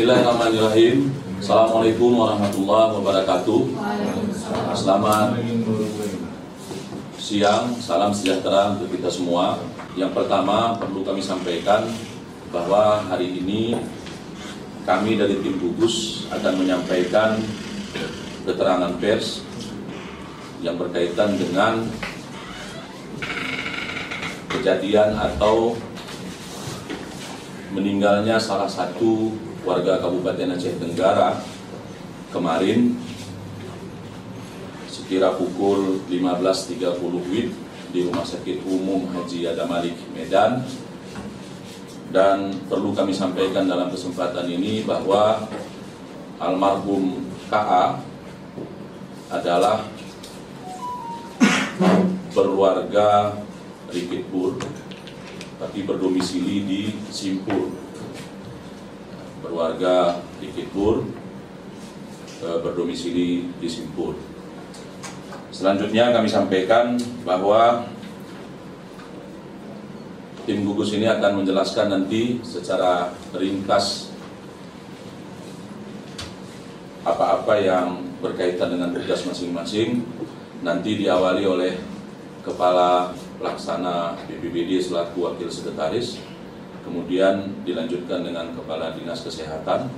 Bismillahirrahmanirrahim. Assalamualaikum warahmatullahi wabarakatuh. Selamat siang, salam sejahtera untuk kita semua. Yang pertama perlu kami sampaikan bahwa hari ini kami dari tim gugus akan menyampaikan keterangan pers yang berkaitan dengan kejadian atau meninggalnya salah satu warga Kabupaten Aceh Tenggara kemarin sekira pukul 15.30 WIB di Rumah Sakit Umum Haji Adam Malik Medan. Dan perlu kami sampaikan dalam kesempatan ini bahwa almarhum KA adalah berwarga Rikitpur tapi berdomisili di Simpur. Berwarga Rikitpur berdomisili di Simpur. Selanjutnya kami sampaikan bahwa tim gugus ini akan menjelaskan nanti secara ringkas apa-apa yang berkaitan dengan tugas masing-masing. Nanti diawali oleh Kepala Pelaksana BPBD selaku Wakil Sekretaris, kemudian dilanjutkan dengan Kepala Dinas Kesehatan,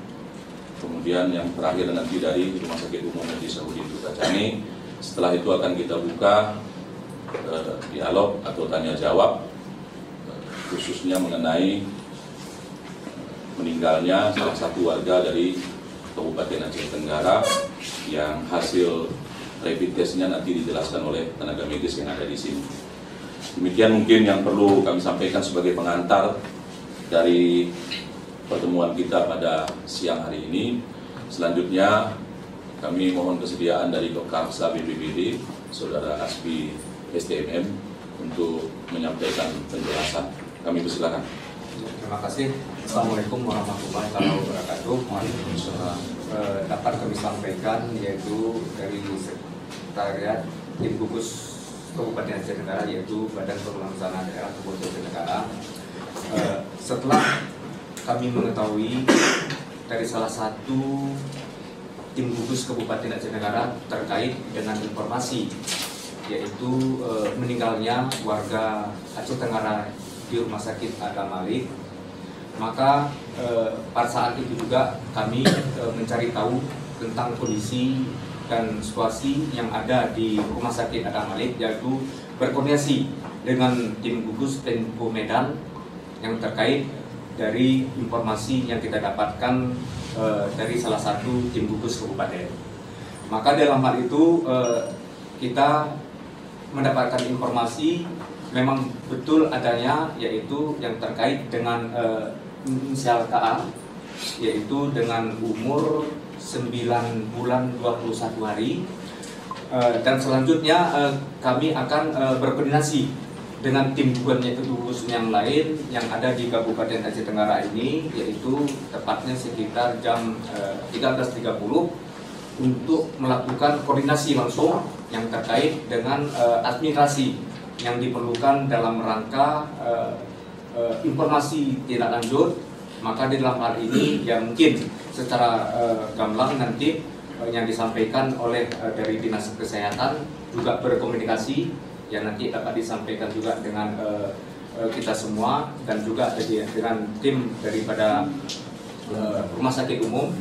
kemudian yang terakhir nanti dari Rumah Sakit Umum Haji Saudin Tukacani. Setelah itu akan kita buka dialog atau tanya jawab khususnya mengenai meninggalnya salah satu warga dari Kabupaten Aceh Tenggara yang hasil rapid testnya nanti dijelaskan oleh tenaga medis yang ada di sini. Demikian mungkin yang perlu kami sampaikan sebagai pengantar dari pertemuan kita pada siang hari ini. Selanjutnya kami mohon kesediaan dari Kapsa BPBD, Saudara Asbi STMM untuk menyampaikan penjelasan. Kami persilakan. Terima kasih. Assalamualaikum warahmatullahi wabarakatuh. Dapat kami sampaikan yaitu dari Sekretariat Tim Gugus Kabupaten Aceh Tenggara yaitu Badan Pengelolaan Daerah Kabupaten Aceh Tenggara. Setelah kami mengetahui dari salah satu tim gugus Kabupaten Aceh Tenggara terkait dengan informasi yaitu meninggalnya warga Aceh Tenggara di Rumah Sakit Adam Malik, maka pada saat itu juga kami mencari tahu tentang kondisi dan situasi yang ada di Rumah Sakit Adam Malik, yaitu berkoordinasi dengan tim gugus Pemko Medan yang terkait dari informasi yang kita dapatkan dari salah satu tim gugus kabupaten. Maka dalam hal itu kita mendapatkan informasi memang betul adanya yaitu yang terkait dengan inisial KA, yaitu dengan umur 9 bulan 21 hari. Dan selanjutnya kami akan berkoordinasi dengan tim gugus yang lain yang ada di Kabupaten Aceh Tenggara ini, yaitu tepatnya sekitar jam 13.30 untuk melakukan koordinasi langsung yang terkait dengan administrasi yang diperlukan dalam rangka informasi tindak lanjut. Maka di dalam hal ini ya mungkin secara gamblang nanti yang disampaikan oleh dari Dinas Kesehatan juga berkomunikasi yang nanti dapat disampaikan juga dengan kita semua dan juga dengan tim daripada Rumah Sakit Umum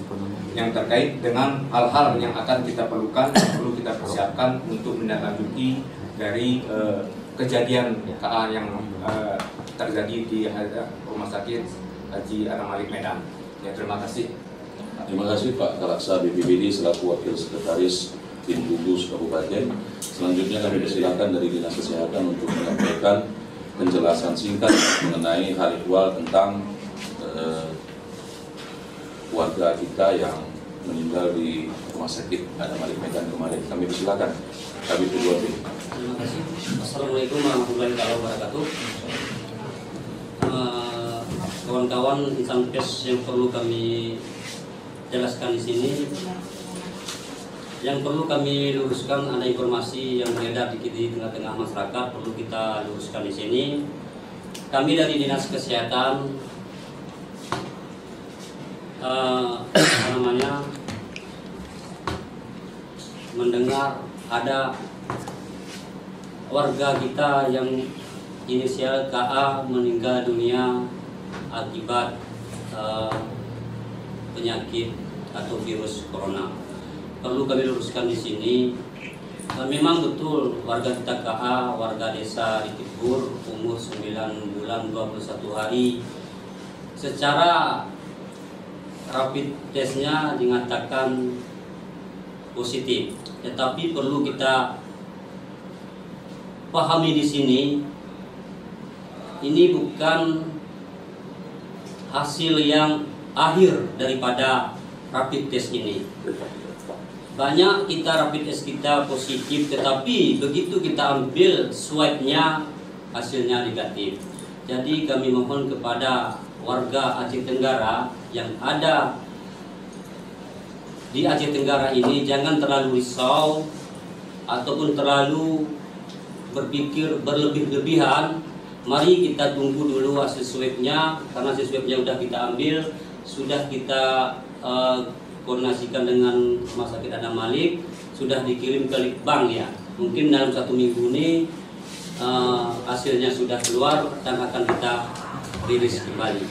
yang terkait dengan hal-hal yang akan kita perlukan, perlu kita persiapkan untuk menindaklanjuti dari kejadian KA yang terjadi di Rumah Sakit Haji Adam Malik Medan. Ya, terima kasih. Terima kasih Pak Kalaksa BPBD selaku Wakil Sekretaris Tim Gugus Kabupaten. Selanjutnya kami persilakan dari Dinas Kesehatan untuk menyampaikan penjelasan singkat mengenai hal ihwal tentang warga kita yang meninggal di Rumah Sakit Adam Malik Medan kemarin. Kami persilakan. Kami berdua. Terima kasih. Assalamualaikum warahmatullahi wabarakatuh. Kawan-kawan insan pers yang perlu kami jelaskan di sini, yang perlu kami luruskan ada informasi yang beredar di tengah-tengah masyarakat, perlu kita luruskan di sini. Kami dari Dinas Kesehatan apa namanya, mendengar ada warga kita yang inisial KA meninggal dunia akibat penyakit atau virus corona. Perlu kami luruskan di sini, memang betul warga kita KA, warga desa Ritipur, umur 9 bulan 21 hari, secara rapid testnya dinyatakan positif. Tetapi perlu kita pahami di sini, ini bukan hasil yang akhir daripada rapid test ini. Banyak kita rapid test kita positif, tetapi begitu kita ambil swabnya hasilnya negatif. Jadi kami mohon kepada warga Aceh Tenggara yang ada di Aceh Tenggara ini, jangan terlalu risau ataupun terlalu berpikir berlebih-lebihan. Mari kita tunggu dulu hasil swabnya, karena hasil swabnya sudah kita ambil, sudah kita koordinasikan dengan Rumah Sakit Adam Malik, sudah dikirim ke Litbang ya. Mungkin dalam 1 minggu ini hasilnya sudah keluar dan akan kita rilis kembali.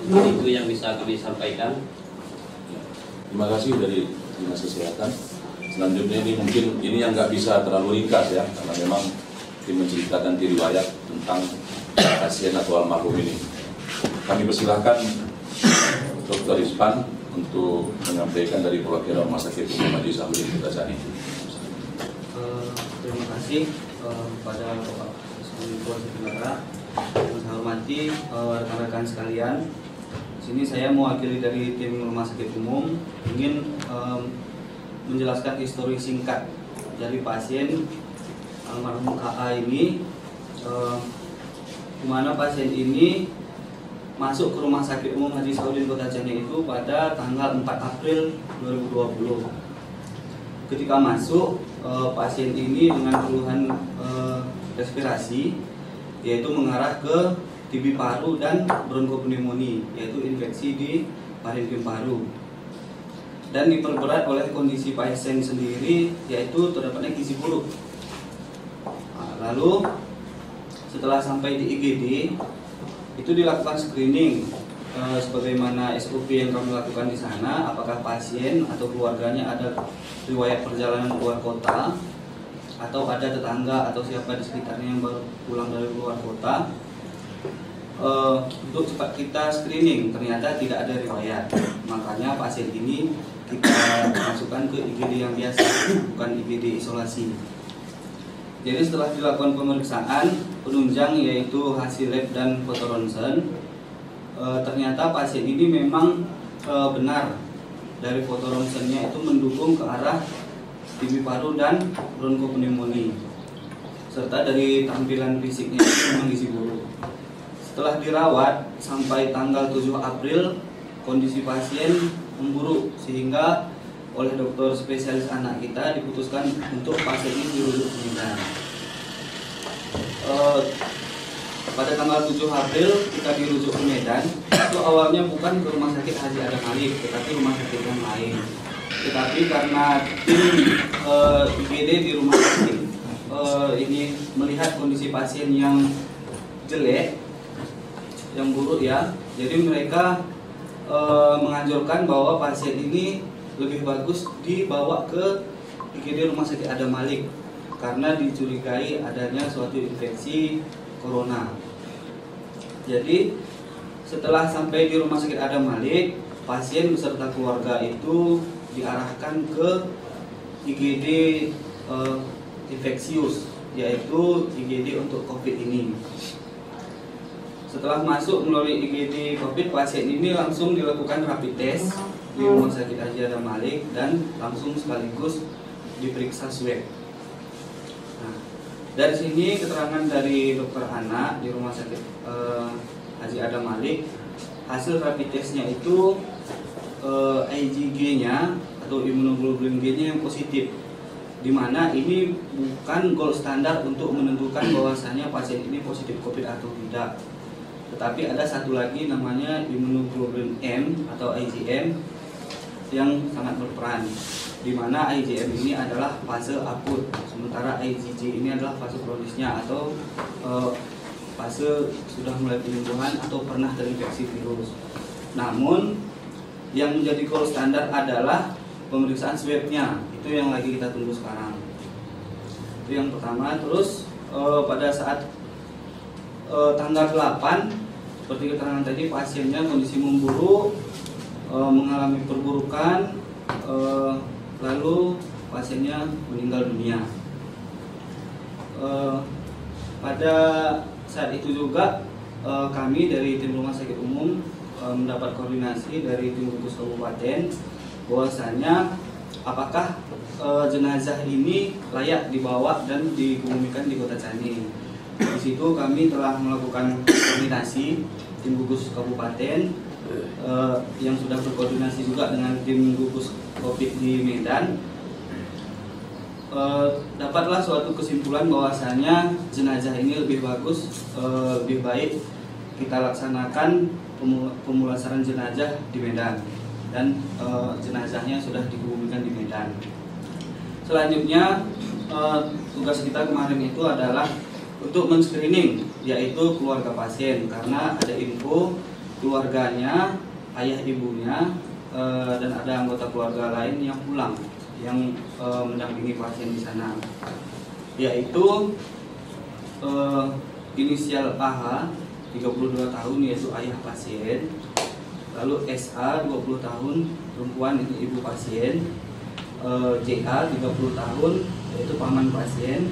Itu yang bisa kami sampaikan. Terima kasih dari Dinas Kesehatan. Selanjutnya ini mungkin ini yang nggak bisa terlalu ringkas ya, karena memang tim menceritakan riwayat tentang pasien atau almarhum ini. Kami persilahkan Dr. Ispan untuk menyampaikan dari perwakilan Rumah Sakit Umum Haji Sahudin Kutazani. Terima kasih kepada Bapak Kapolres Tenggara. Yang saya hormati rekan-rekan sekalian. Di sini saya mewakili dari tim Rumah Sakit Umum ingin menjelaskan histori singkat dari pasien almarhum KA ini, di mana pasien ini masuk ke Rumah Sakit Umum Haji Sahudin Kutazani itu pada tanggal 4 April 2020. Ketika masuk, pasien ini dengan keluhan respirasi, yaitu mengarah ke TB paru dan bronkopneumonia, yaitu infeksi di parenkim paru, dan diperberat oleh kondisi pasien sendiri, yaitu terdapatnya gizi buruk. Lalu setelah sampai di IGD, itu dilakukan screening sebagaimana SOP yang kami lakukan di sana, apakah pasien atau keluarganya ada riwayat perjalanan keluar kota atau ada tetangga atau siapa di sekitarnya yang baru pulang dari luar kota. Untuk cepat kita screening, ternyata tidak ada riwayat, makanya pasien ini kita masukkan ke IGD yang biasa, bukan IGD isolasi. Jadi setelah dilakukan pemeriksaan penunjang yaitu hasil lab dan foto ronsen, ternyata pasien ini memang benar dari foto ronsennya itu mendukung ke arah TB paru dan bronkopneumonia, serta dari tampilan fisiknya itu memang gizi buruk. Setelah dirawat sampai tanggal 7 April, kondisi pasien memburuk sehingga oleh dokter spesialis anak kita diputuskan untuk pasien ini dirujuk ke Medan. Pada tanggal 7 April kita dirujuk ke Medan. Itu awalnya bukan ke Rumah Sakit Haji Adam Malik, tetapi rumah sakit yang lain. Tetapi karena tim IGD di rumah sakit ini melihat kondisi pasien yang jelek, yang buruk ya, jadi mereka menganjurkan bahwa pasien ini lebih bagus dibawa ke IGD Rumah Sakit Adam Malik karena dicurigai adanya suatu infeksi corona. Jadi setelah sampai di Rumah Sakit Adam Malik, pasien beserta keluarga itu diarahkan ke IGD infeksius, yaitu IGD untuk COVID ini. Setelah masuk melalui IGD COVID, pasien ini langsung dilakukan rapid test di Rumah Sakit Haji Adam Malik dan langsung sekaligus diperiksa swab. Nah, dari sini keterangan dari dokter anak di Rumah Sakit Haji Adam Malik, hasil rapid testnya itu IgG-nya atau immunoglobulin G-nya yang positif, di mana ini bukan gold standar untuk menentukan bahwasanya pasien ini positif COVID atau tidak. Tetapi ada satu lagi namanya immunoglobulin M atau IgM yang sangat berperan, di mana IgM ini adalah fase akut, sementara IgG ini adalah fase kronisnya atau fase sudah mulai penyembuhan atau pernah terinfeksi virus. Namun yang menjadi gold standar adalah pemeriksaan swabnya, itu yang lagi kita tunggu sekarang. Itu yang pertama. Terus pada saat tanggal 8, seperti keterangan tadi, pasiennya kondisi memburuk, mengalami perburukan, lalu pasiennya meninggal dunia. Pada saat itu juga kami dari tim rumah sakit umum mendapat koordinasi dari tim gugus kabupaten bahwasanya apakah jenazah ini layak dibawa dan dikebumikan di Kota Caning. Di situ kami telah melakukan koordinasi tim gugus kabupaten yang sudah berkoordinasi juga dengan tim gugus COVID di Medan. Dapatlah suatu kesimpulan bahwasanya jenazah ini lebih bagus, lebih baik kita laksanakan pemulasaran jenazah di Medan, dan jenazahnya sudah dikebumikan di Medan. Selanjutnya tugas kita kemarin itu adalah untuk men-screening, yaitu keluarga pasien, karena ada info keluarganya, ayah ibunya, dan ada anggota keluarga lain yang pulang, yang mendampingi pasien di sana, yaitu inisial AH 32 tahun yaitu ayah pasien, lalu SA 20 tahun perempuan itu ibu pasien, JA 30 tahun yaitu paman pasien.